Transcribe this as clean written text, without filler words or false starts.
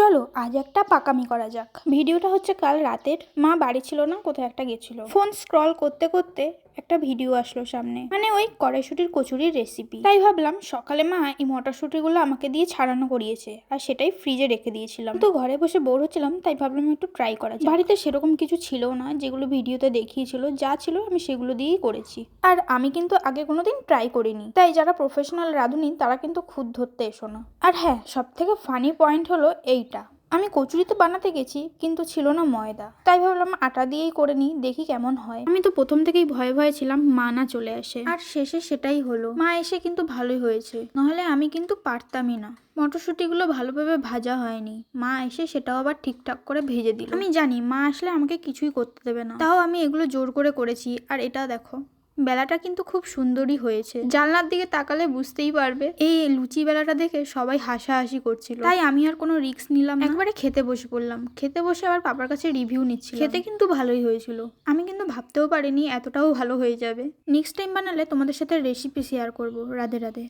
চলো আজ একটা পাকামি করা যাক। ভিডিওটা হচ্ছে কাল রাতের। মা বাড়ি ছিল না, কোথাও একটা গেছিল। ফোন স্ক্রল করতে করতে একটা ভিডিও আসলো সামনে, মানে ওই কড়াইশুটির কচুরির রেসিপি। তাই ভাবলাম সকালে মা এই মটরশুটিগুলো আমাকে দিয়ে ছাড়ানো করিয়েছে, আর সেটাই ফ্রিজে রেখে দিয়েছিলাম। তো ঘরে বসে বোর হচ্ছিলাম, তাই ভাবলাম একটু ট্রাই করা যায়। বাড়িতে সেরকম কিছু ছিল না, যেগুলো ভিডিওতে দেখিয়েছিল যা ছিল আমি সেগুলো দিয়েই করেছি। আর আমি কিন্তু আগে কোনোদিন ট্রাই করিনি, তাই যারা প্রফেশনাল রাঁধুনি তারা কিন্তু খুদ ধরতে এসো না। আর হ্যাঁ, সব থেকে ফানি পয়েন্ট হলো এইটা, আমি কচুরি তো বানাতে গেছি কিন্তু ছিল না ময়দা, তাই ভাবলাম আটা দিয়েই করে নিই, দেখি কেমন হয়। আমি তো প্রথম থেকেই ভয়ে ভয়ে ছিলাম মা না চলে আসে, আর শেষে সেটাই হলো। মা এসে কিন্তু ভালোই হয়েছে, নাহলে আমি কিন্তু পারতামই না। মটরশুঁটিগুলো ভালোভাবে ভাজা হয়নি, মা এসে সেটাও আবার ঠিকঠাক করে ভেজে দিল। আমি জানি মা আসলে আমাকে কিছুই করতে দেবে না, তাও আমি এগুলো জোর করে করেছি। আর এটা দেখো, বেলাটা কিন্তু খুব সুন্দরই হয়েছে। জানলার দিকে তাকালে বুঝতেই পারবে। এই লুচি বেলাটা দেখে সবাই হাসাহাসি করছিল, তাই আমি আর কোনো রিস্ক নিলাম না, একবারে খেতে বসে পড়লাম। খেতে বসে আবার পাপার কাছে রিভিউ নিচ্ছি। খেতে কিন্তু ভালোই হয়েছিল, আমি কিন্তু ভাবতেও পারিনি এতটাও ভালো হয়ে যাবে। নেক্সট টাইম বানালে তোমাদের সাথে রেসিপি শেয়ার করব। রাধে রাধে।